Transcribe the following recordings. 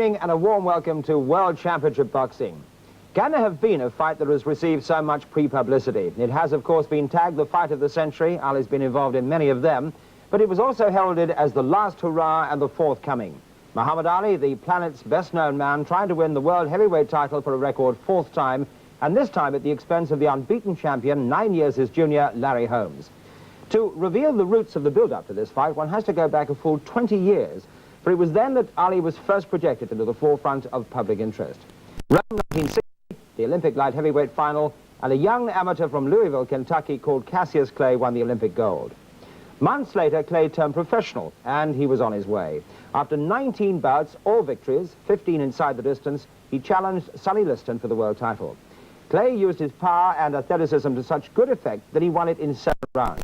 evening and a warm welcome to World Championship Boxing. Can there have been a fight that has received so much pre-publicity? It has, of course, been tagged the fight of the century. Ali's been involved in many of them, but it was also heralded as the last hurrah and the forthcoming. Muhammad Ali, the planet's best-known man, trying to win the world heavyweight title for a record fourth time, and this time at the expense of the unbeaten champion, 9 years his junior, Larry Holmes. To reveal the roots of the build-up to this fight, one has to go back a full 20 years, for it was then that Ali was first projected into the forefront of public interest. Rome 1960, the Olympic light heavyweight final, and a young amateur from Louisville, Kentucky called Cassius Clay won the Olympic gold. Months later, Clay turned professional, and he was on his way. After 19 bouts, all victories, 15 inside the distance, he challenged Sonny Liston for the world title. Clay used his power and athleticism to such good effect that he won it in 7 rounds,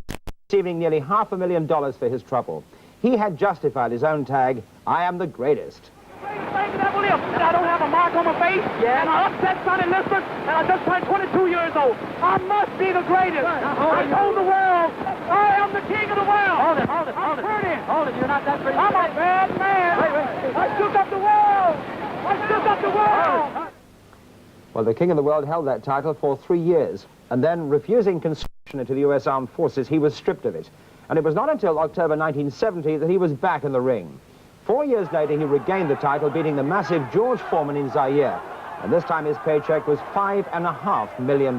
receiving nearly $500,000 for his trouble. He had justified his own tag, "I am the greatest." And I don't have a mark on my face, and I upset Sonny Liston, and I just turned 22 years old. I must be the greatest. I told the world, I am the king of the world. Hold it. Hold it, you're not that pretty. I'm a bad man. Wait. I shook up the world. I shook up the world. Well, the king of the world held that title for 3 years, and then, refusing conscription into the U.S. Armed Forces, he was stripped of it. And it was not until October 1970 that he was back in the ring. 4 years later, he regained the title, beating the massive George Foreman in Zaire. And this time his paycheck was $5.5 million.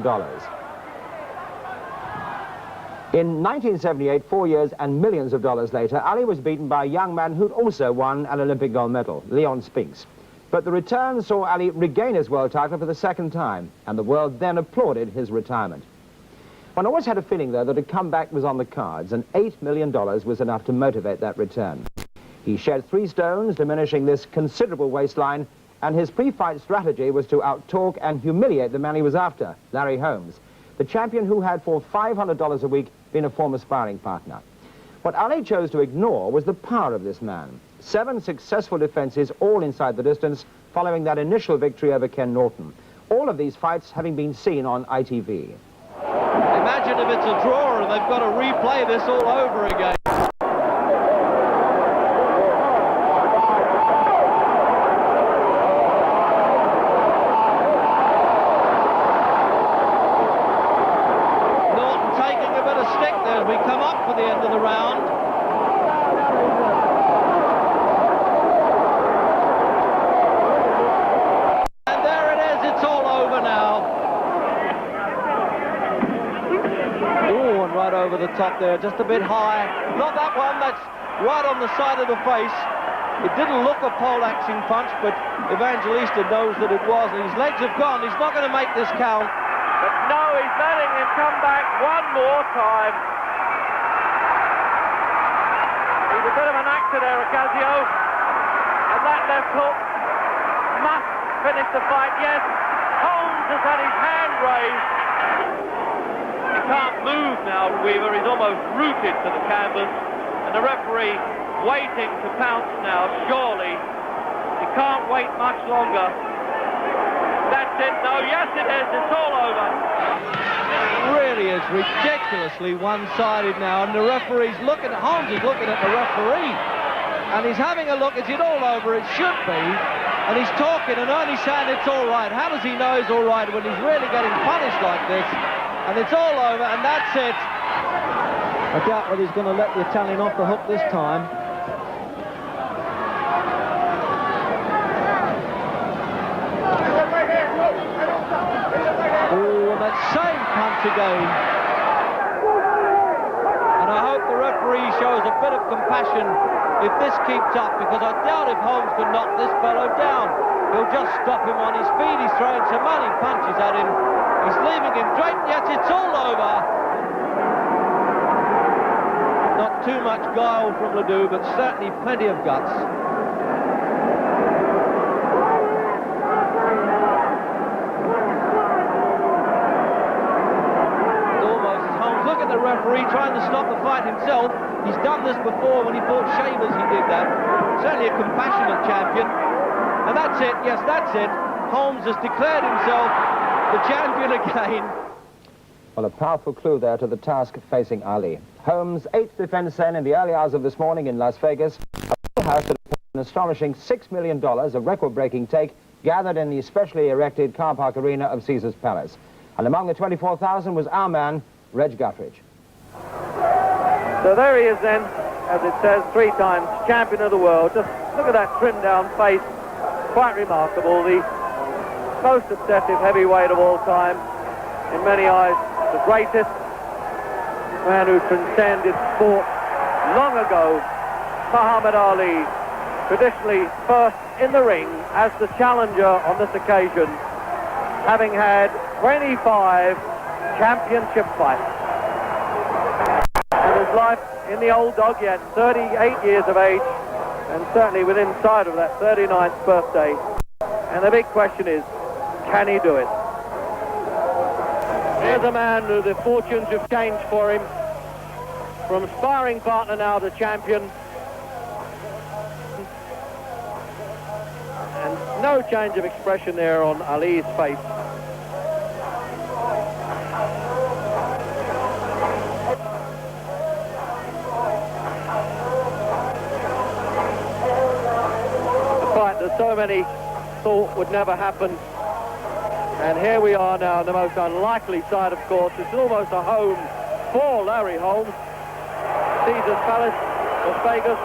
In 1978, 4 years and millions of dollars later, Ali was beaten by a young man who'd also won an Olympic gold medal, Leon Spinks. But the return saw Ali regain his world title for the second time, and the world then applauded his retirement. One always had a feeling, though, that a comeback was on the cards, and $8 million was enough to motivate that return. He shed 3 stones, diminishing this considerable waistline, and his pre-fight strategy was to out-talk and humiliate the man he was after, Larry Holmes, the champion who had for $500 a week been a former sparring partner. What Ali chose to ignore was the power of this man. 7 successful defenses, all inside the distance, following that initial victory over Ken Norton. All of these fights having been seen on ITV. Imagine if it's a draw and they've got to replay this all over again. Norton taking a bit of stick there as we come up for the end of the round. And there it is, it's all over now. Right over the top there, just a bit high. Not that one, that's right on the side of the face. It didn't look a pole-axing punch, but Evangelista knows that it was, and his legs have gone. He's not going to make this count. But no, he's letting him come back one more time. He's a bit of an actor there, Ocasio. And that left hook must finish the fight. Yes, Holmes has had his hand raised. He can't move now, Weaver. He's almost rooted to the canvas. And the referee waiting to pounce now, surely. He can't wait much longer. That's it. No, yes it is. It's all over. It really is ridiculously one-sided now. And the referee's looking at, Holmes is looking at the referee. And he's having a look. Is it all over? It should be. And he's talking and only saying it's all right. How does he know it's all right when he's really getting punished like this? And it's all over, and that's it. I doubt whether he's going to let the Italian off the hook this time. Oh, and that same punch again. And I hope the referee shows a bit of compassion if this keeps up, because I doubt if Holmes can knock this fellow down. He'll just stop him on his feet. He's throwing so many punches at him. He's leaving him draped. Yes, it's all over. Not too much guile from Ledoux, but certainly plenty of guts. Almost as Holmes, look at the referee trying to stop the fight himself. He's done this before when he fought Shavers, he did that. Certainly a compassionate champion. And that's it, yes, that's it. Holmes has declared himself the champion again. Well, a powerful clue there to the task facing Ali. Holmes' 8th defense then in the early hours of this morning in Las Vegas. A full house An astonishing $6 million, a record-breaking take, gathered in the specially erected car park arena of Caesar's Palace. And among the 24,000 was our man, Reg Guthridge. So there he is then, as it says, 3 times champion of the world. Just look at that trimmed-down face, quite remarkable. The most obsessive heavyweight of all time, in many eyes, the greatest man who transcended sport long ago, Muhammad Ali, traditionally first in the ring as the challenger on this occasion, having had 25 championship fights. And his life in the old dog, he had 38 years of age, and certainly within sight of that 39th birthday. And the big question is, can he do it? Here's a man who the fortunes have changed for him, from sparring partner now to champion. And no change of expression there on Ali's face. A fight that so many thought would never happen. And here we are now, the most unlikely side, of course. It's almost a home for Larry Holmes. Caesar's Palace, Las Vegas.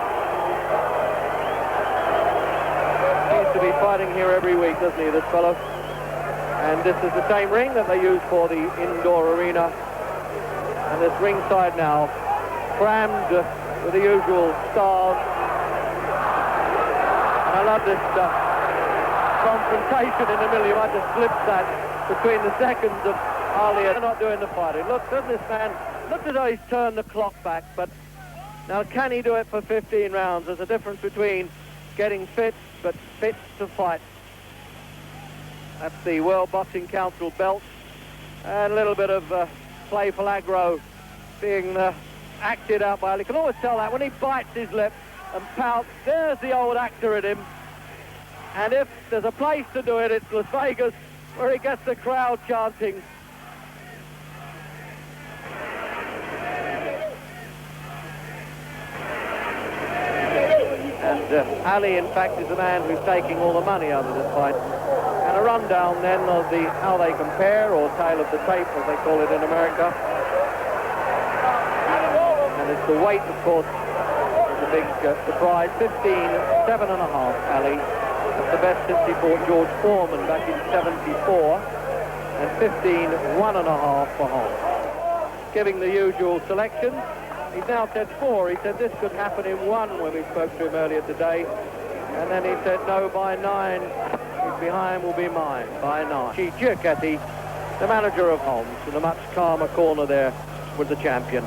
Seems to be fighting here every week, doesn't he, this fellow? And this is the same ring that they use for the indoor arena. And this ringside now, crammed with the usual stars. And I love this confrontation in the middle. You might just glimpse that between the seconds of Ali. They're not doing the fighting. Look, doesn't this man, look as though he's turned the clock back, but now can he do it for 15 rounds? There's a difference between getting fit, but fit to fight. That's the World Boxing Council belt, and a little bit of playful aggro being acted out by Ali. You can always tell that when he bites his lip and pouts. There's the old actor in him. And if there's a place to do it, it's Las Vegas, where he gets the crowd chanting. And Ali, in fact, is the man who's taking all the money out of this fight. And a rundown then of how they compare, or tale of the tape, as they call it in America. And it's the weight, of course, is the big surprise. 15.7.5, Ali. That's the best since he fought George Foreman back in 74. And 15.1.5 for Holmes. Giving the usual selection. He's now said 4. He said this could happen in 1 when we spoke to him earlier today. And then he said no, by 9. His behind will be mine, by 9. Giacetti, the manager of Holmes, in a much calmer corner there with the champion.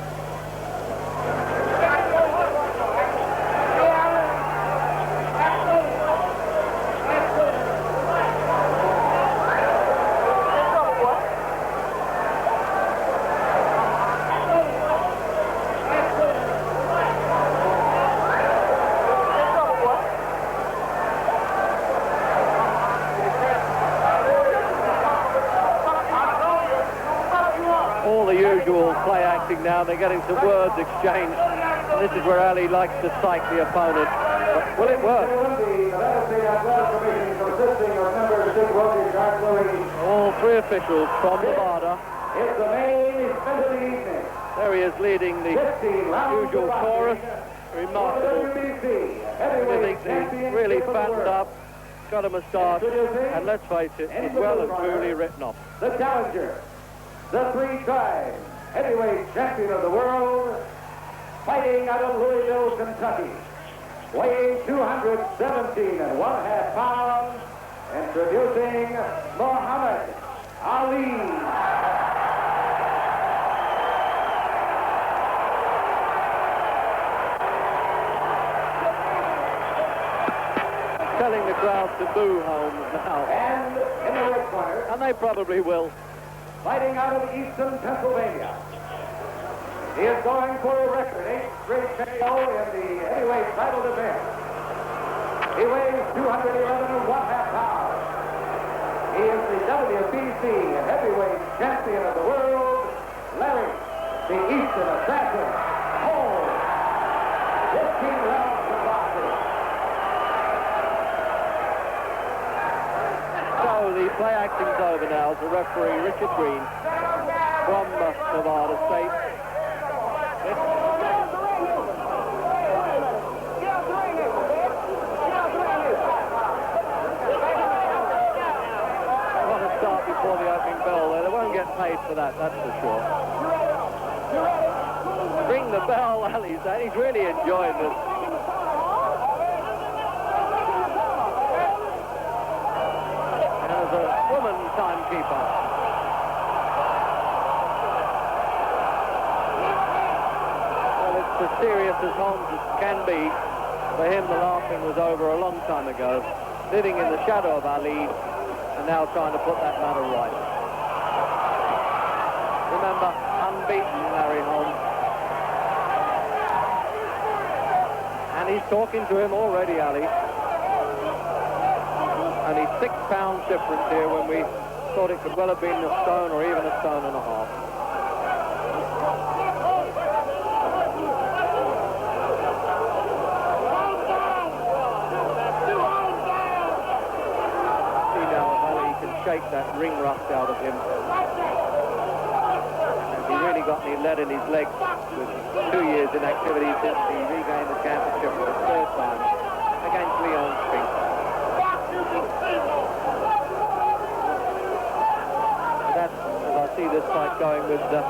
Now they're getting some words exchanged. And this is where Ali likes to psych the opponent. But will it work? All 3 officials from Nevada. There he is leading the usual chorus. Remarkable. He's really fattened up, got a moustache, and let's face it, he's well and truly written off. The challenger, the 3 times heavyweight champion of the world, fighting out of Louisville, Kentucky, weighing 217.5 pounds, introducing Muhammad Ali. Telling the crowd to boo Holmes now. And in the red corner, And they probably will. fighting out of Easton, Pennsylvania, he is going for a record 8th straight KO in the heavyweight title defense. He weighs 211.5 pounds. He is the WBC heavyweight champion of the world, Larry, the Easton Assassin, Holmes. 15 rounds of boxing. play acting's over now as the referee, Richard Green, from Nevada State. They want to start before the opening bell. They won't get paid for that, that's for sure. Ring the bell, Ali said. He's really enjoying this. And there's a woman timekeeper. Well, it's as serious as Holmes can be. For him, the laughing was over a long time ago. Living in the shadow of Ali, and now trying to put that matter right. Remember, unbeaten Larry Holmes. And he's talking to him already, Ali. Only 6 pounds difference here when we thought it could well have been a stone or even a stone and a half. See now if Ali can shake that ring rust out of him. Has he really got any lead in his legs with 2 years in activity since he regained the championship for the 3rd time against Leon Spink? That's, as I see this fight going, with a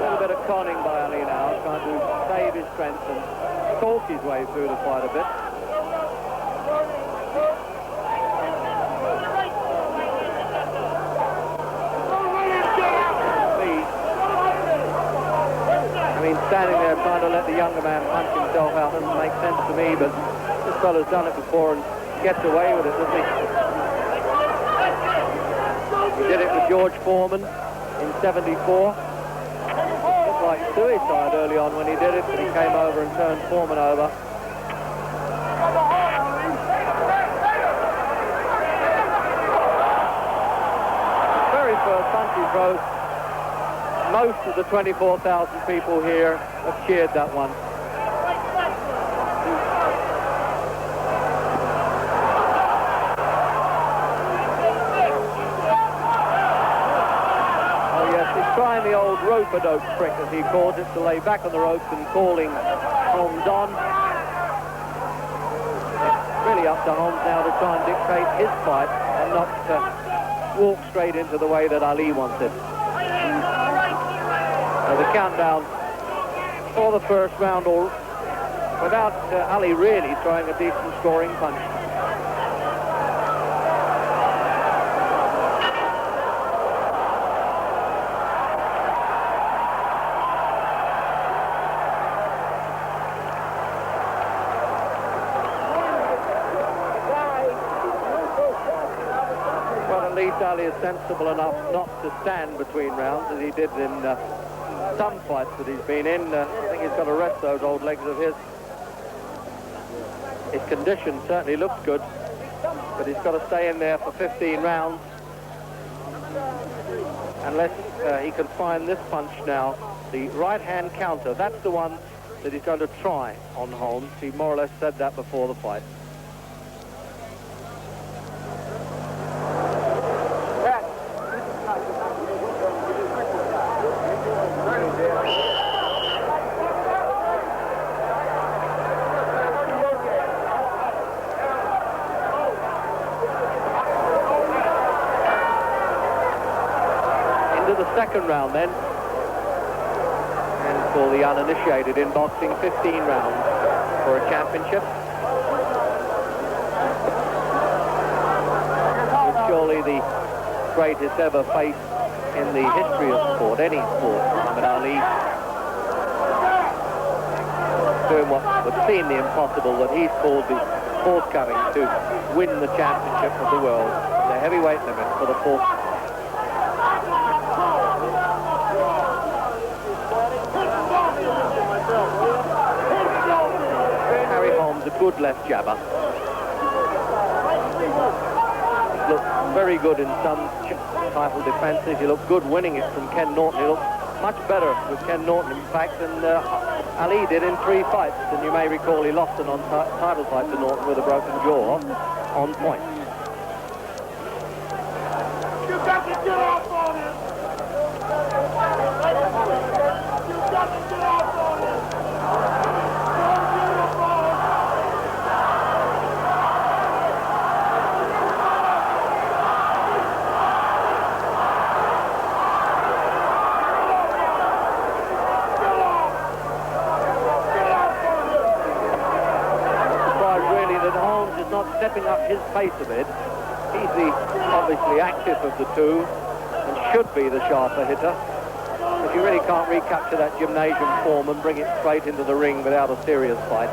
little bit of conning by Ali now, trying to save his strength and talk his way through the fight a bit. I mean, standing there trying to let the younger man punch himself out doesn't make sense to me, but this fella's done it before and gets away with it, doesn't he? He did it with George Foreman in '74. Looked like suicide early on when he did it, but he came over and turned Foreman over. The very first punch he throws, most of the 24,000 people here have cheered that one. Trying the old rope-a-dope trick, as he calls it, to lay back on the ropes and calling Holmes on. It's really up to Holmes now to try and dictate his fight and not walk straight into the way that Ali wants it. The countdown for the first round, or without Ali really throwing a decent scoring punch. Ali is sensible enough not to stand between rounds as he did in some fights that he's been in. I think he's got to rest those old legs of his. His condition certainly looks good, but he's got to stay in there for 15 rounds unless he can find this punch now, the right-hand counter. That's the one that he's going to try on Holmes. He more or less said that before the fight. Second round then, and for the uninitiated in boxing, 15 rounds for a championship. It's surely the greatest ever face in the history of sport, any sport. Muhammad Ali doing what would seem the impossible, that he's called the forthcoming to win the championship of the world, the heavyweight limit for the 4th. A good left jabber. He looked very good in some title defences. He looked good winning it from Ken Norton. He looked much better with Ken Norton, in fact, than Ali did in 3 fights. And you may recall he lost an on-title fight to Norton with a broken jaw on point. stepping up his pace a bit. He's the obviously active of the two and should be the sharper hitter. But you really can't recapture that gymnasium form and bring it straight into the ring without a serious fight.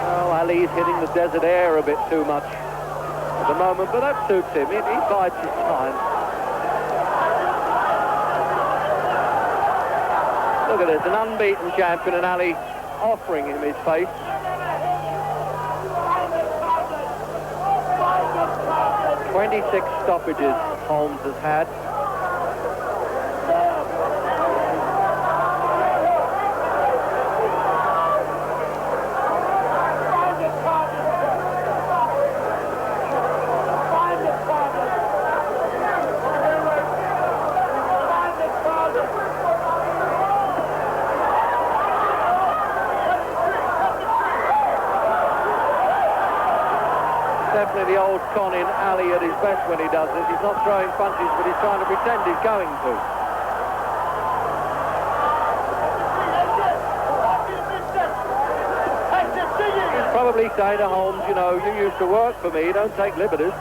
Well, Ali's hitting the desert air a bit too much at the moment, but that suits him. He bides his time. Look at this, an unbeaten champion, and Ali offering him his face. "26 stoppages Holmes has had. Definitely the old con in Ali at his best when he does this. He's not throwing punches, but he's trying to pretend he's going to. He's probably saying to Holmes, you know, you used to work for me, don't take liberties.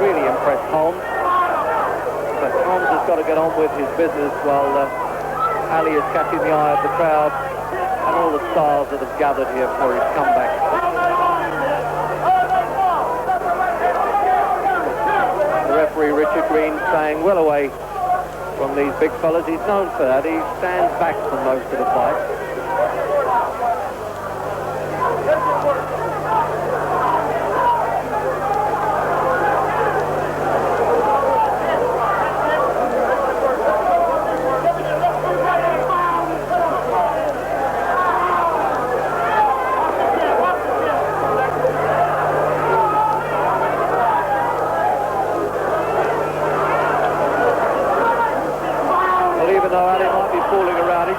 Really impressed Holmes, but Holmes has got to get on with his business while Ali is catching the eye of the crowd and all the stars that have gathered here for his comeback. The referee Richard Green staying well away from these big fellas. He's known for that. He stands back from most of the fight.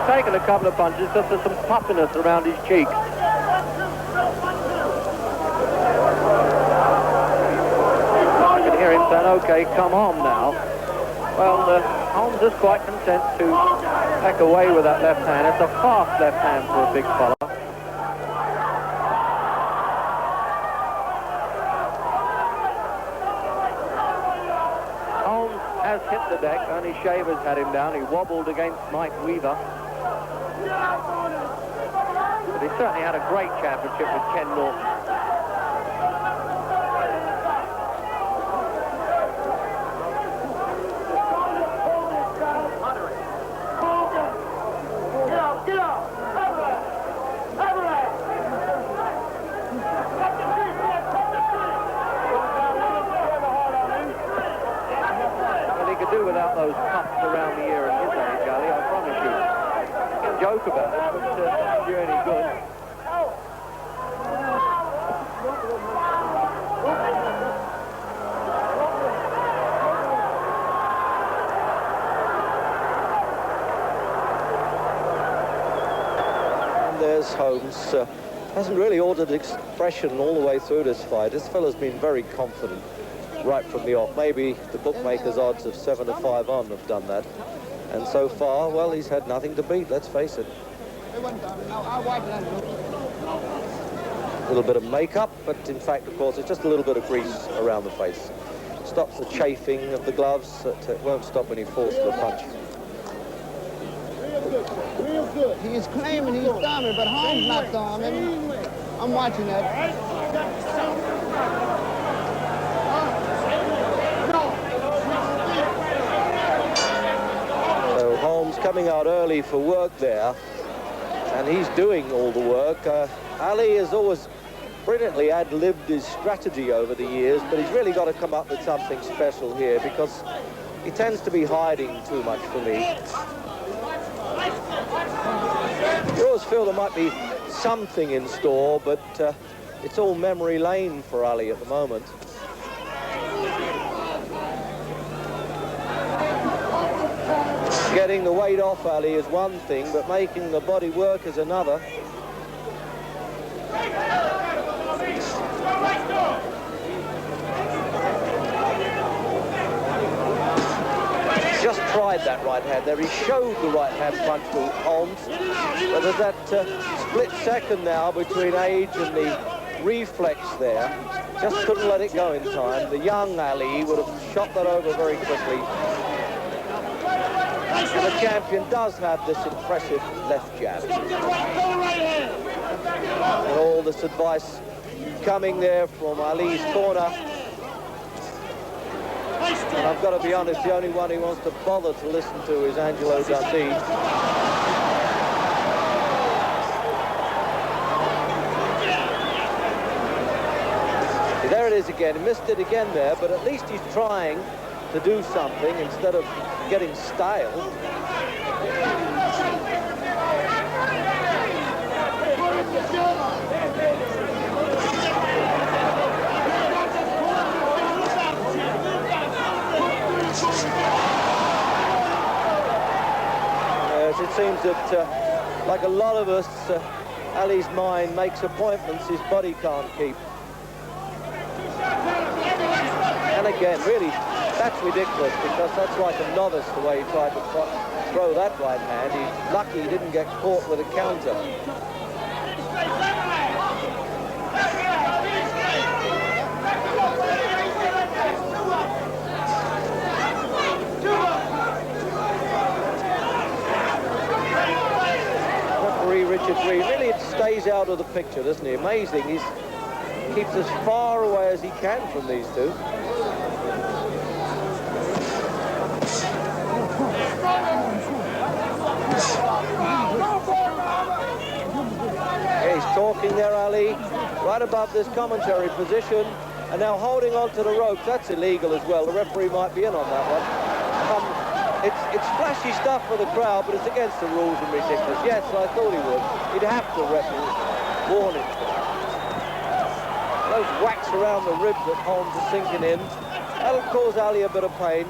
Taken a couple of punches, just there's some puffiness around his cheeks. I can hear him saying, "Okay, come on now." Well, Holmes is quite content to back away with that left hand. It's a fast left hand for a big fella. Holmes has hit the deck. Only Shaver's had him down. He wobbled against Mike Weaver. But he certainly had a great championship with Ken Norton. Well, he could do without those cuffs around the ear at his age, Ali, I promise you. You can joke about it, but it's do any good. And there's Holmes. Hasn't really altered expression all the way through this fight. This fella's been very confident right from the off. Maybe the bookmakers' odds of 7 to 5 on have done that. And so far, well, he's had nothing to beat, let's face it. A little bit of makeup, but in fact, of course, it's just a little bit of grease around the face. Stops the chafing of the gloves, it won't stop any force of the punch. Real good. He's claiming he's dominant, but Holmes knocked on him. I'm watching that. So Holmes coming out early for work there. and he's doing all the work. Ali has always brilliantly ad-libbed his strategy over the years, but he's really got to come up with something special here because he tends to be hiding too much for me. You always feel there might be something in store, but it's all memory lane for Ali at the moment. Getting the weight off Ali is one thing, but making the body work is another. Just tried that right hand there. He showed the right hand punch to Holmes, but there's that split second now between age and the reflex there. Just couldn't let it go in time. The young Ali would have shot that over very quickly. And the champion does have this impressive left jab. And all this advice coming there from Ali's corner. And I've got to be honest, the only one he wants to bother to listen to is Angelo Dundee. There it is again. He missed it again there, but at least he's trying to do something instead of getting stale. It seems that, like a lot of us, Ali's mind makes appointments his body can't keep. And again, really, that's ridiculous because that's like a novice the way he tried to throw that right hand. He's lucky he didn't get caught with a counter. Richard Reed really stays out of the picture, doesn't he? Amazing. He keeps as far away as he can from these two. Yeah, he's talking there, Ali, right above this commentary position, and now holding on to the ropes. That's illegal as well. The referee might be in on that one. It's flashy stuff for the crowd, but it's against the rules and ridiculous. Yes, I thought he would. He'd have to warn it. Those whacks around the ribs that Holmes is sinking in, that'll cause Ali a bit of pain.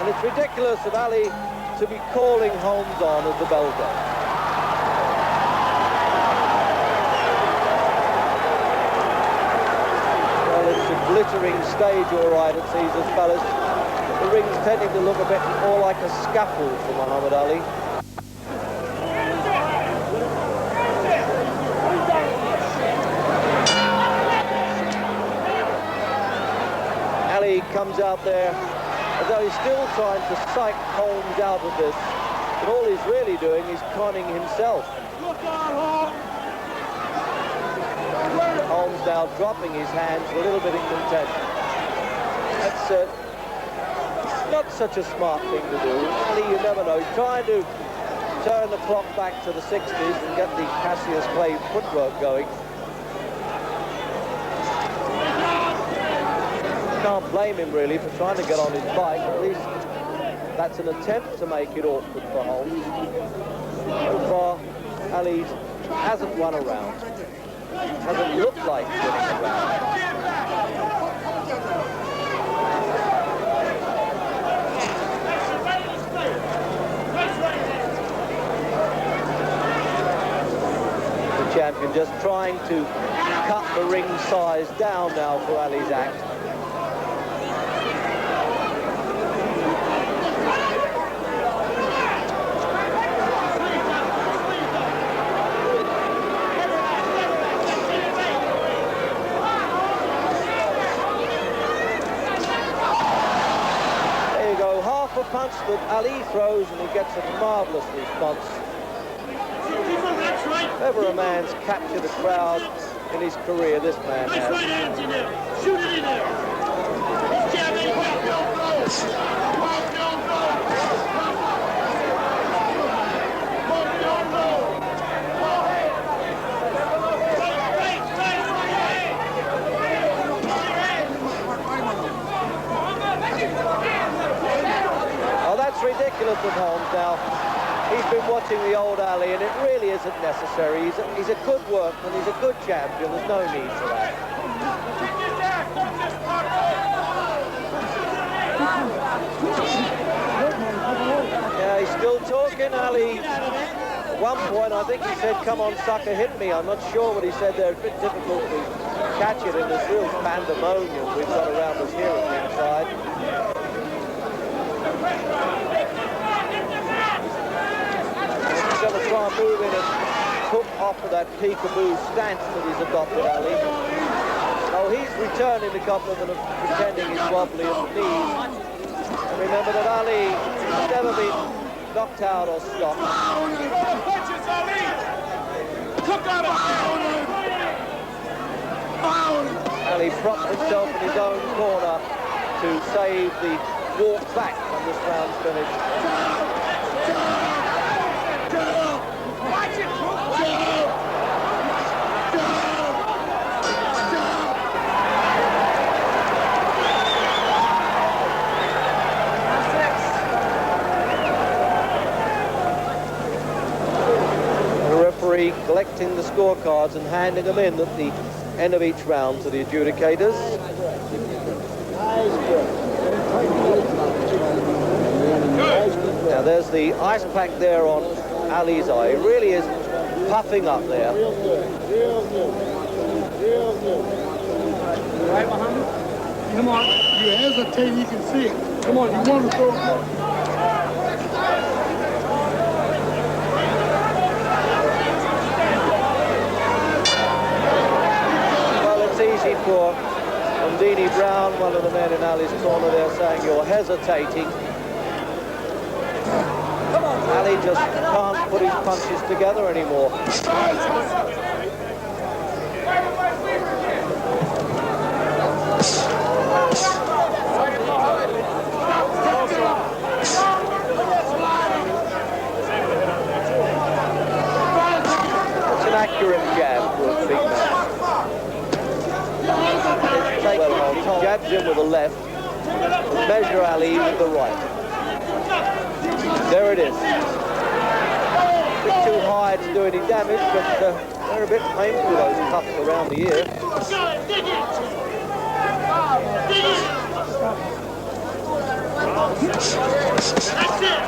And it's ridiculous of Ali to be calling Holmes on as the bell goes. Well, it's a glittering stage, all right, at Caesar's Palace. The ring's tending to look a bit more like a scaffold for Muhammad Ali. Ali comes out there as though he's still trying to psych Holmes out of this. But all he's really doing is conning himself. Holmes now dropping his hands a little bit in contempt. That's not such a smart thing to do. Ali, you never know. He's trying to turn the clock back to the 60s and get the Cassius Clay footwork going. Can't blame him really for trying to get on his bike. At least that's an attempt to make it awkward for Holmes. So far, Ali hasn't won a round. Hasn't looked like winning a round. Champion just trying to cut the ring size down now for Ali's act. There you go, half a punch that Ali throws and he gets a marvellous response. If ever a man's captured a crowd in his career, this man has. Shoot it in there. This jab ain't silent of Holmes now. He's been watching the old Ali, and it really isn't necessary. He's a good workman, he's a good champion, there's no need for that. Yeah, he's still talking, Ali. At one point, I think he said, "Come on, sucker, hit me." I'm not sure what he said there. It's a bit difficult to catch it in this real pandemonium we've got around us here at ringside. He's going to try and move in and hook off of that peekaboo stance that he's adopted, Ali. Oh, he's returning the compliment of pretending he's wobbly at the knees. And remember that Ali has never been knocked out or stopped. Ali propped himself in his own corner to save the walk back when this round's finished. Collecting the scorecards and handing them in at the end of each round to the adjudicators. Now there's the ice pack there on Ali's eye. It really is puffing up there. Real good. Right behind him. Come on. You hesitate, you can see it. Come on, you want to throw it. Easy for Ondini Brown, one of the men in Ali's corner there, saying you're hesitating. Ali just can't put his punches together anymore. It's an accurate jab for a big man. Well, jabs in with the left, measure Ali with the right. There it is. A bit too high to do any damage, but they're a bit painful, those cuffs around the ear. That's it.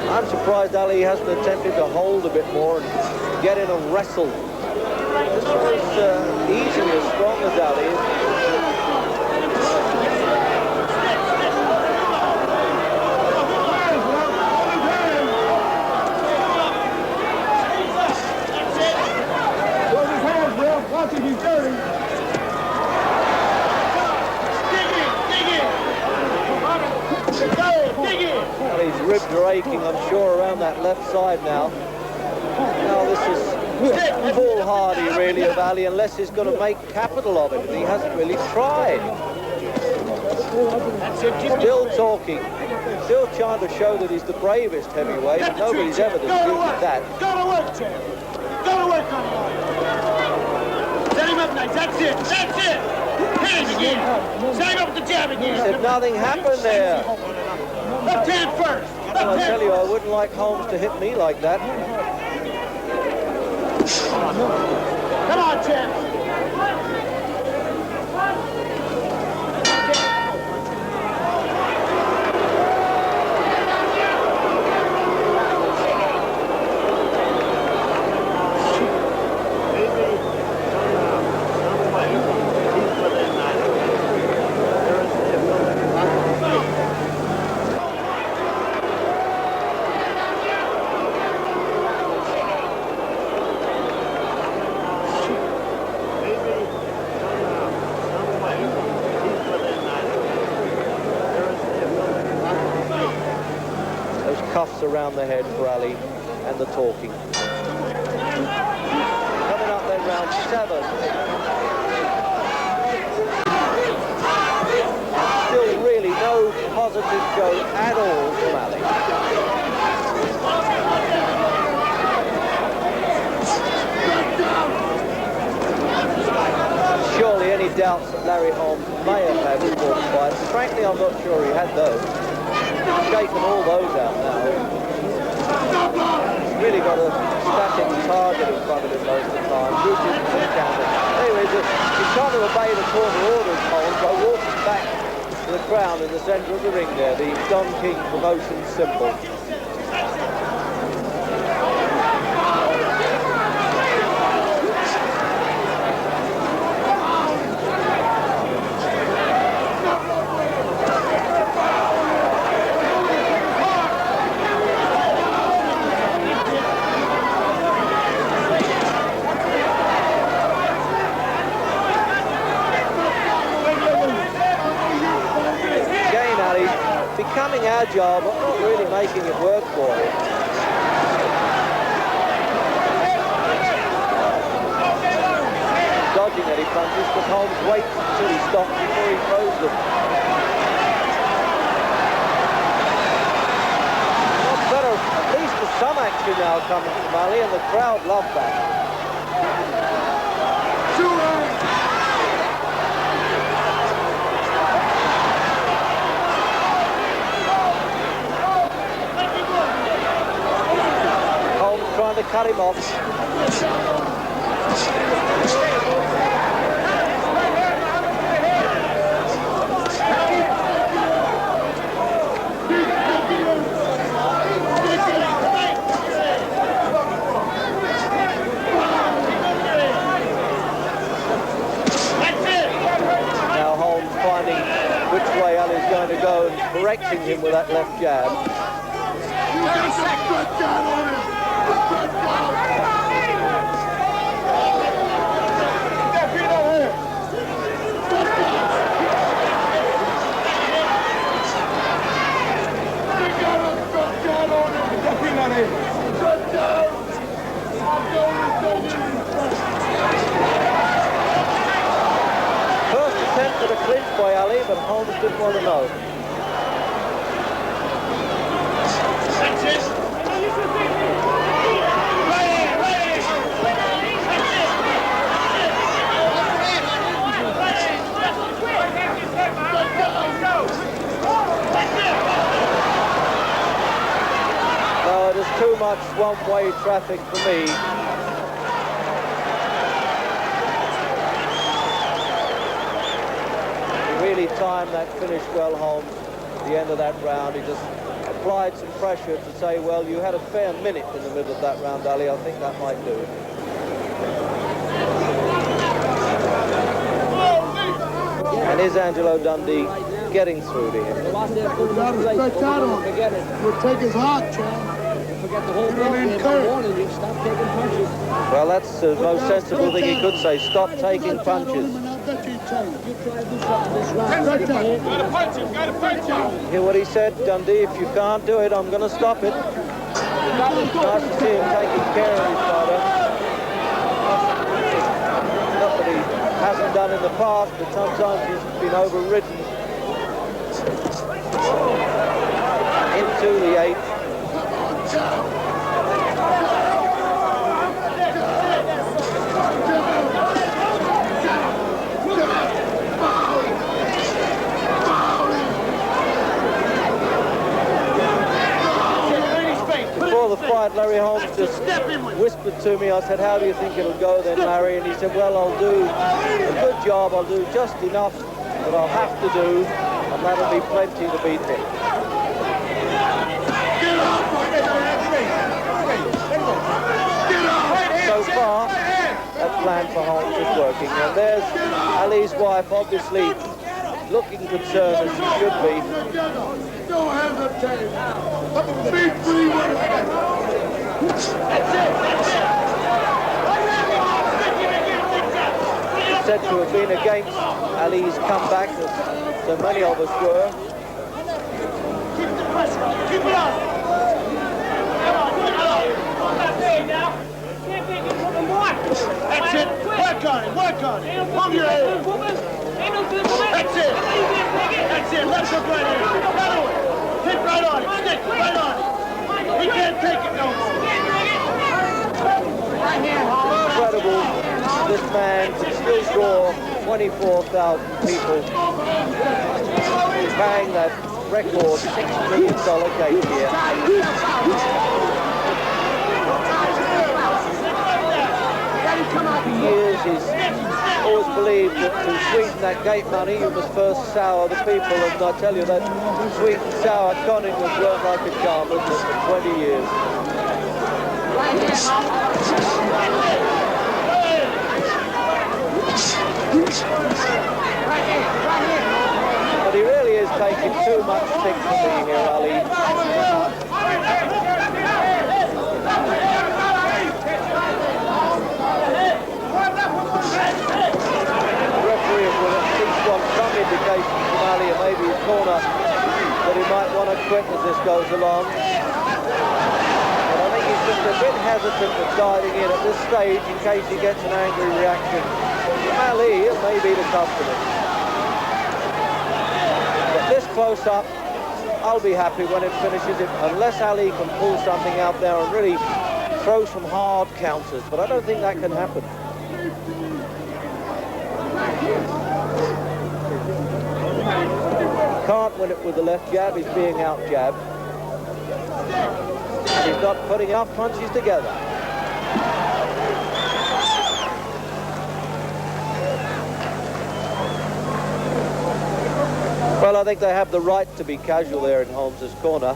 I'm surprised Ali hasn't attempted to hold a bit more and get in a wrestle. This one's easily as strong as Ali. Watch it, he's dirty. Well, his ribs are aching, I'm sure, around that left side now. Now this is foolhardy, really, of Ali, unless he's going to make capital of it, and he hasn't really tried. Still talking, still trying to show that he's the bravest heavyweight, but nobody's ever disputed that. Go to work, champ. Go to work, Connie. Set him up nice, that's it, that's it. Hit it again. Set him up with the jab again. He said nothing happened there. Left hand first. Well, I tell you, I wouldn't like Holmes to hit me like that. Come on, champ. Cuffs around the head for Ali and the talking. Coming up then, round 7. Still really no positive show at all from Ali. doubts that Larry Holmes may have had before the fight. Frankly, I'm not sure he had those. He's shaken all those out now. He's really got a static target in front of him most of the time. Routine to the counter. Anyway, he's trying to obey the corner orders, Holmes, by walking back to the crown in the centre of the ring there, the Don King promotion symbol. Becoming agile, but not really making it work for him. Dodging any punches, but Holmes waits until he stops before he throws them. Well, better, at least there's some action now coming from Ali, and the crowd love that. To cut him off. Now Holmes finding which way Ali's going to go and correcting him with that left jab. First attempt at a clinch by Ali, but Holmes didn't want to know. No, it is too much one-way traffic for me. He really timed that finish well, Holmes, at the end of that round. He just applied some pressure to say, well, you had a fair minute in the middle of that round, Ali. I think that might do it. And is Angelo Dundee getting through to him? We'll take his heart, John. Well, that's the most sensible thing he could say. Stop taking punches. Hear what he said, Dundee? If you can't do it, I'm going to stop it. Nice to see him taking care of his fighter. Not that he hasn't done in the past, but sometimes he's been overridden into the eighth. Before the fight, Larry Holmes just whispered to me. I said, how do you think it'll go then, Larry? And he said, well, I'll do a good job. I'll do just enough that I'll have to do, and that'll be plenty to beat him. So far, that plan for Holmes is working. And there's Ali's wife, obviously looking concerned as she should be. Don't hesitate. Be free with it. He's said to have been against Ali's comeback, as so many of us were. Keep the pressure. Keep it up. That's it. Work on it. Work on it. Move your head. That's it. That's it. Let's go right in. Hit right on it. Stick right on it. He can't take it no more. Incredible. This man can still draw 24,000 people bang that record $6 million gate here. For years he's always believed that to sweeten that gate money you must first sour the people, and I tell you that sweet and sour conning has worked like a charm, hasn't it, for 20 years. But he really is taking too much stick for me here, Ali. The referee will at least want some indication from Ali, and maybe his corner, that he might want to quit as this goes along. But I think he's just a bit hesitant of diving in at this stage in case he gets an angry reaction from Ali, and maybe the customer. This close up, I'll be happy when it finishes it, unless Ali can pull something out there and really throw some hard counters, but I don't think that can happen. Can't win it with the left jab, he's being out jabbed. And he's not putting enough punches together. Well, I think they have the right to be casual there in Holmes's corner.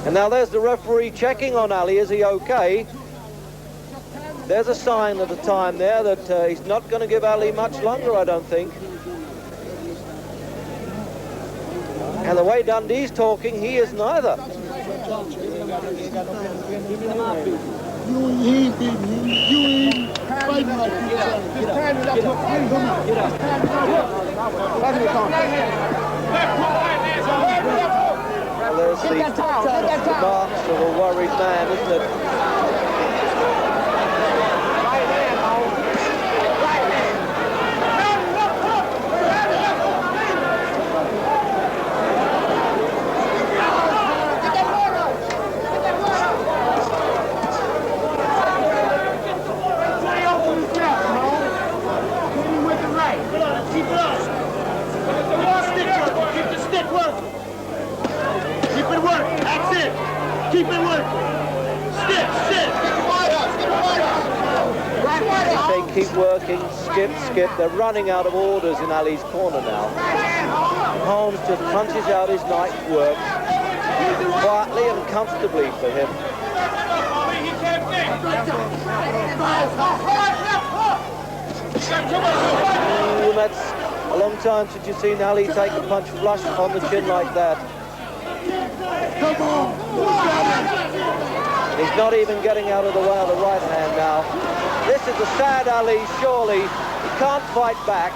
And now there's the referee checking on Ali. Is he okay? There's a sign at the time there that he's not going to give Ali much longer, I don't think. And the way Dundee's talking, he is neither. You ain't beating him. You ain't fighting like you trying. Well, there's the marks of a worried man, isn't it? Keep it working. Skip. They keep working, skip. They're running out of orders in Ali's corner now. Holmes just punches out his night's work quietly and comfortably for him. Ooh, that's a long time since you've seen Ali take a punch flush on the chin like that. Come on. He's not even getting out of the way of the right hand now. This is a sad Ali, surely. He can't fight back.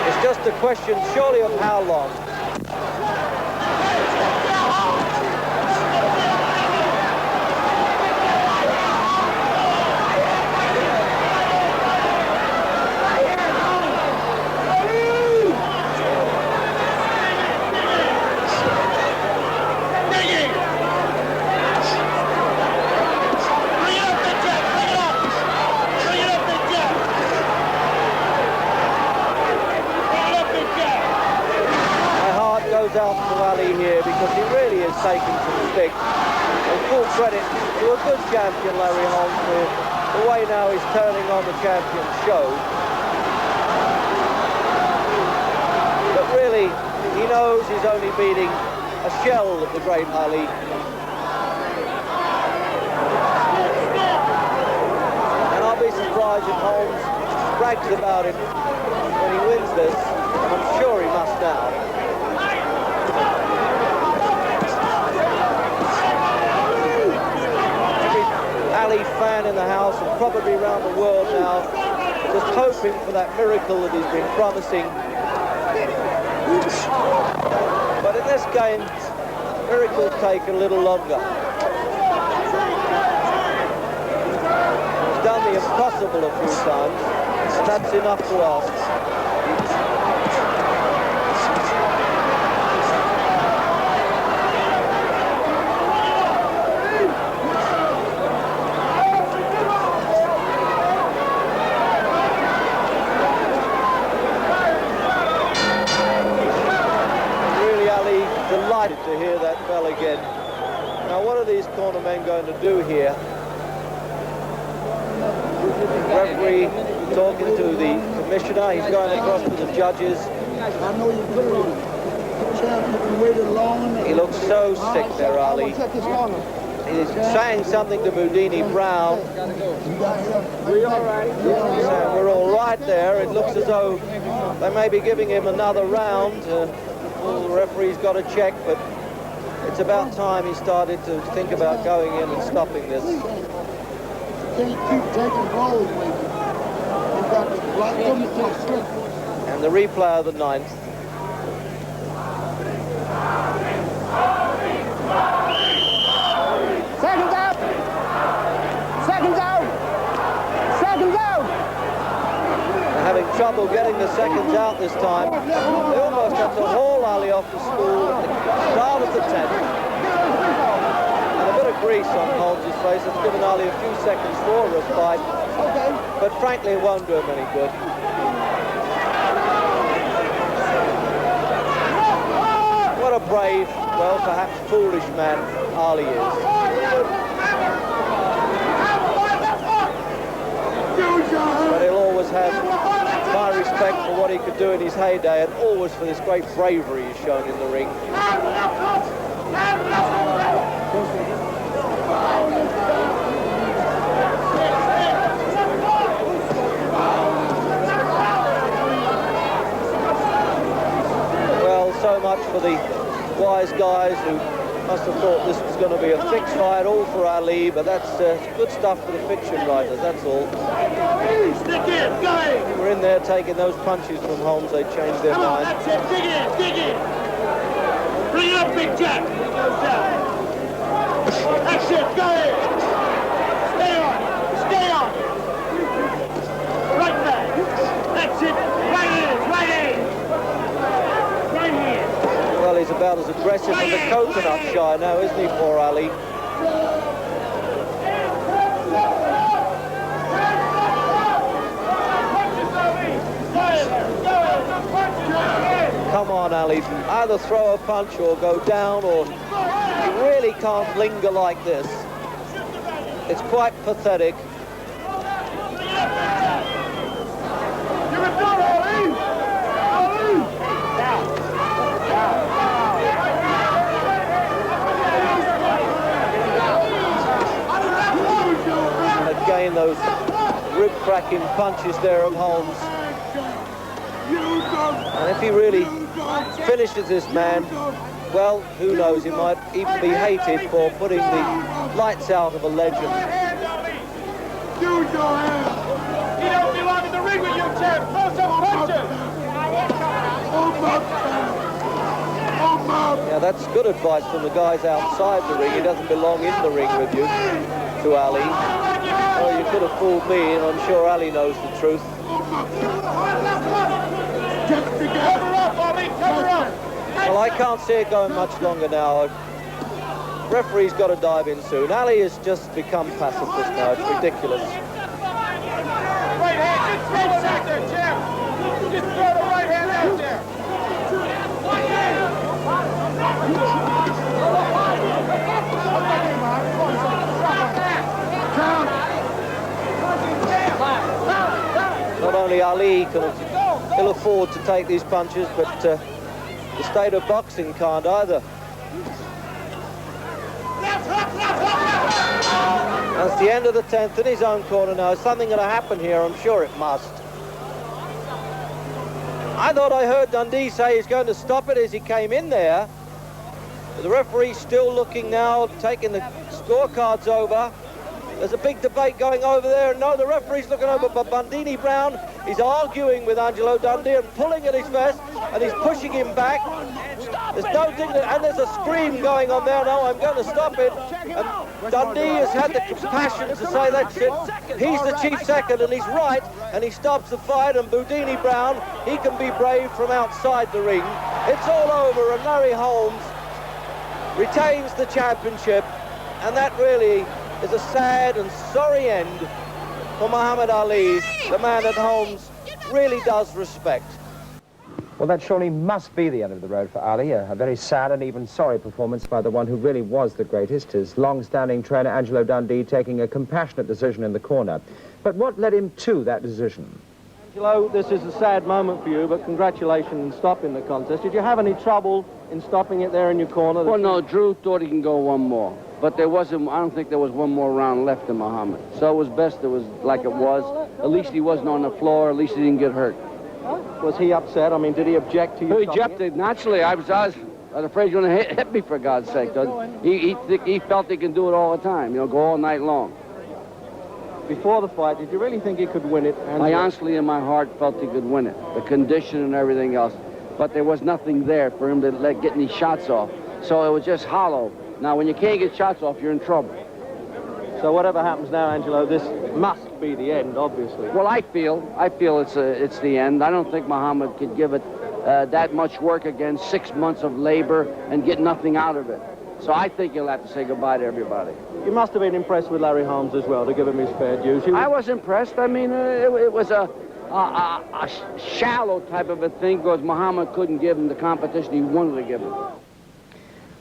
It's just a question, surely, of how long. Out to Ali here because he really is taking some stick. And full credit to a good champion, Larry Holmes, with the way now he's turning on the champion show. But really, he knows he's only beating a shell of the great Ali. And I'll be surprised if Holmes brags about it when he wins this, and I'm sure he must now. Ali fan in the house and probably around the world now, just hoping for that miracle that he's been promising. But in this game, miracles take a little longer. He's done the impossible a few times, and that's enough to ask. cornermen going to do here? The referee talking to the commissioner. He's going across to the judges. I know you put it on. Champ, you can wait it long enough. He looks so sick there, Ali. He's saying something to Boudini Brown. We're all right. So we're all right there. It looks as though they may be giving him another round. The referee's got to check, but it's about time he started to think about going in and stopping this. You can't keep taking blows with you. You've got to block them to slip. And the replay of the 9th. Seconds out! Seconds out! Seconds out! They're having trouble getting the seconds out this time. They almost had to haul Ali off the stool at the start of the 10th. And a bit of grease on Holmes' face has given Ali a few seconds for a respite. But frankly, it won't do him any good. What a brave, well, perhaps foolish man Ali is. But he'll always have my respect for what he could do in his heyday, and always for this great bravery he's shown in the ring. Well, so much for the wise guys who must have thought this was going to be a fixed fight, all for Ali, but that's good stuff for the fiction writers, that's all. Stick in, go in. We're in there taking those punches from Holmes, they changed their Come on, mind. that's it, dig in, dig in. Bring it up, Big Jack. He goes down. That's it, go in. Stay on, stay on. Right back. That's it, right in, right in. Right hand. Well, he's about as aggressive as a coconut shy now, isn't he, poor Ali? Come on, Ali. Either throw a punch or go down, or you really can't linger like this. It's quite pathetic. Give it down, Ali. Ali. Again, those rib-cracking punches there of Holmes. And if he really finishes this man, well, who knows, he might even be hated for putting the lights out of a legend. Use your hand. He don't belong in the ring with you, champ. Throw some punches. Yeah, that's good advice from the guys outside the ring. He doesn't belong in the ring with you, to Ali. Oh, you could have fooled me, and I'm sure Ali knows the truth. Cover up, Ali, cover up. Well, I can't see it going much longer now. Referee's got to dive in soon. Ali has just become pacifist now. It's ridiculous. Right hand, just throw it out there, champ. Just throw the right hand out there. Not only Ali can ill afford to take these punches, but the state of boxing can't either. That's the end of the 10th in his own corner now. Is something going to happen here? I'm sure it must. I thought I heard Dundee say he's going to stop it as he came in there. But the referee's still looking now, taking the scorecards over. There's a big debate going over there. No, the referee's looking over, but Boudini Brown is arguing with Angelo Dundee and pulling at his vest, and he's pushing him back. There's no dignity, and there's a scream going on there. No, I'm going to stop it. And Dundee has had the compassion to say that's it. He's the chief second, and he's right, and he stops the fight. And Boudini Brown, he can be brave from outside the ring. It's all over, and Larry Holmes retains the championship, and that really is a sad and sorry end for Muhammad Ali, the man that Holmes really does respect. Well, that surely must be the end of the road for Ali. A very sad and even sorry performance by the one who really was the greatest, his long-standing trainer Angelo Dundee taking a compassionate decision in the corner. But what led him to that decision? Angelo, this is a sad moment for you, but congratulations in stopping the contest. Did you have any trouble in stopping it there in your corner? Well, no, Drew thought he can go one more. But there wasn't, I don't think there was one more round left in Muhammad. So it was best it was like it was. At least he wasn't on the floor, at least he didn't get hurt. Was he upset? I mean, did he object to you? He objected. Naturally, I was afraid he was going to hit me, for God's sake. He felt he can do it all the time, you know, go all night long. Before the fight, did you really think he could win it? I honestly, in my heart, felt he could win it. The condition and everything else. But there was nothing there for him to get any shots off. So it was just hollow. Now, when you can't get shots off, you're in trouble. So whatever happens now, Angelo, this must be the end, obviously. Well, I feel it's the end. I don't think Muhammad could give it that much work again, 6 months of labor, and get nothing out of it. So I think he'll have to say goodbye to everybody. You must have been impressed with Larry Holmes as well, to give him his fair dues. I was impressed. I mean, it was a shallow type of a thing because Muhammad couldn't give him the competition he wanted to give him.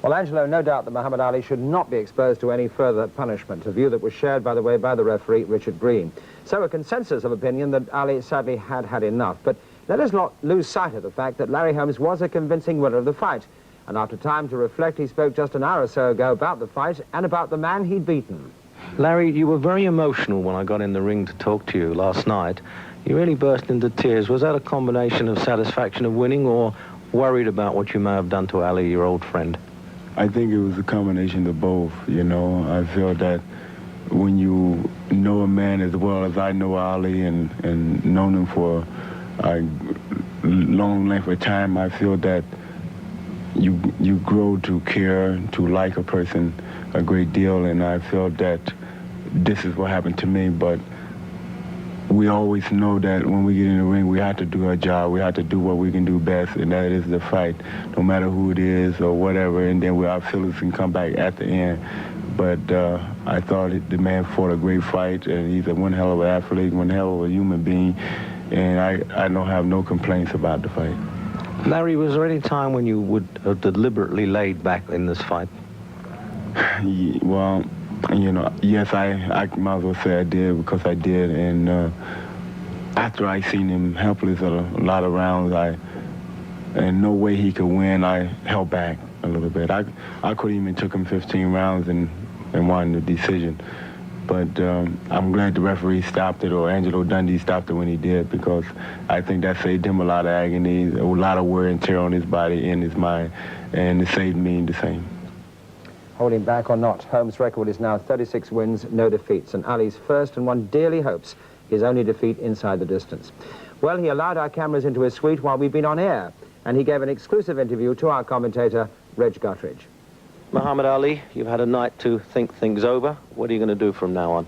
Well, Angelo, no doubt that Muhammad Ali should not be exposed to any further punishment, a view that was shared, by the way, by the referee, Richard Breen. So a consensus of opinion that Ali sadly had had enough. But let us not lose sight of the fact that Larry Holmes was a convincing winner of the fight. And after time to reflect, he spoke just an hour or so ago about the fight and about the man he'd beaten. Larry, you were very emotional when I got in the ring to talk to you last night. You really burst into tears. Was that a combination of satisfaction of winning or worried about what you may have done to Ali, your old friend? I think it was a combination of both, you know. I feel that when you know a man as well as I know Ali and known him for a long length of time, I feel that you grow to care, to like a person a great deal, and I feel that this is what happened to me. But we always know that when we get in the ring, we have to do our job. We have to do what we can do best, and that is the fight, no matter who it is or whatever, and then our feelings can come back at the end. But I thought the man fought a great fight, and he's one hell of an athlete, one hell of a human being, and I don't have no complaints about the fight. Larry, was there any time when you would have deliberately laid back in this fight? Well, you know, yes, I might as well say I did, because I did. And after I seen him helpless at a lot of rounds, and no way he could win, I held back a little bit. I could even took him 15 rounds and won the decision. But I'm glad the referee stopped it, or Angelo Dundee stopped it when he did, because I think that saved him a lot of agony, a lot of wear and tear on his body and his mind, and it saved me the same. Holding back or not, Holmes' record is now 36 wins, no defeats, and Ali's first and one dearly hopes his only defeat inside the distance. Well, he allowed our cameras into his suite while we've been on air, and he gave an exclusive interview to our commentator, Reg Guttridge. Muhammad Ali, you've had a night to think things over. What are you going to do from now on?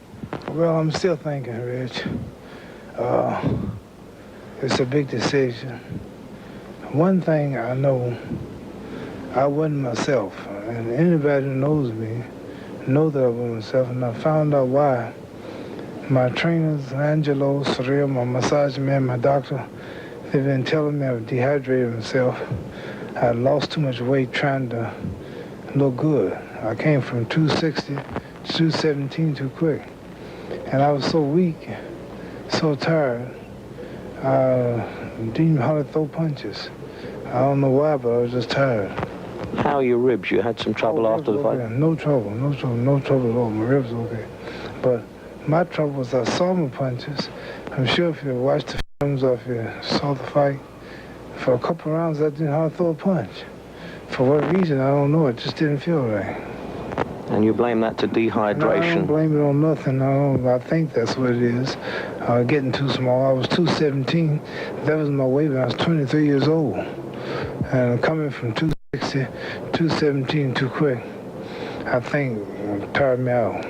Well, I'm still thinking, Reg. It's a big decision. One thing I know, I wasn't myself, and anybody who knows me know that I wasn't myself, and I found out why. My trainers, Angelo, Surreal, my massage man, my doctor, they've been telling me I've dehydrated myself. I lost too much weight trying to look good. I came from 260 to 217 too quick. And I was so weak, so tired, I didn't even hardly throw punches. I don't know why, but I was just tired. How are your ribs? You had some trouble after the fight? Okay. No trouble at all. My ribs okay. But my trouble was I saw my punches. I'm sure if you watched the films or if you saw the fight, for a couple of rounds I didn't hardly throw a punch. For what reason, I don't know. It just didn't feel right. And you blame that to dehydration? No, I don't blame it on nothing. I think that's what it is. Getting too small. I was 217. That was my weight when I was 23 years old. And coming from 260, 217 too quick, I think tired me out.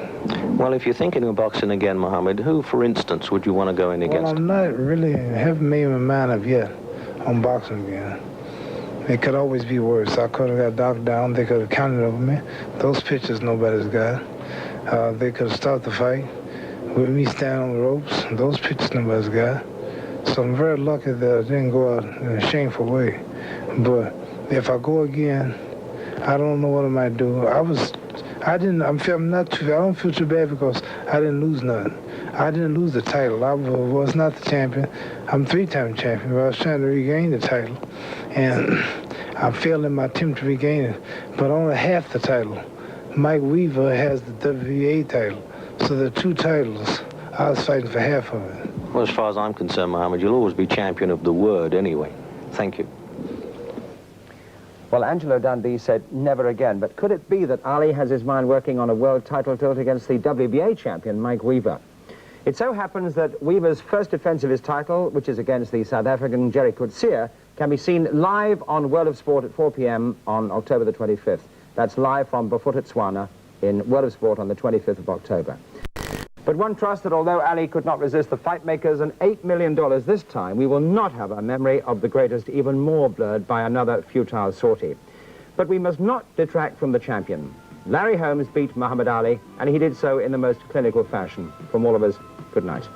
Well, if you're thinking of boxing again, Muhammad, who, for instance, would you want to go in against? Well, I'm not really, haven't made my mind up yet on boxing again. It could always be worse. I could have got knocked down. They could have counted over me. Those pitches nobody's got. They could have stopped the fight with me standing on the ropes. Those pitches nobody's got. So I'm very lucky that I didn't go out in a shameful way. But if I go again, I don't know what I might do. I don't feel too bad because I didn't lose nothing. I didn't lose the title. I was not the champion. I'm 3-time champion, but I was trying to regain the title. And I failed in my attempt to regain it, but only half the title. Mike Weaver has the WBA title. So the 2 titles, I was fighting for half of it. Well, as far as I'm concerned, Muhammad, you'll always be champion of the word anyway. Thank you. Well, Angelo Dundee said never again, but could it be that Ali has his mind working on a world title tilt against the WBA champion, Mike Weaver? It so happens that Weaver's first defense of his title, which is against the South African Jerry Coetzee, can be seen live on World of Sport at 4 p.m. on October the 25th. That's live from Botswana in World of Sport on the 25th of October. But one trusts that although Ali could not resist the fight makers and $8 million this time, we will not have a memory of the greatest even more blurred by another futile sortie. But we must not detract from the champion. Larry Holmes beat Muhammad Ali, and he did so in the most clinical fashion. From all of us, good night.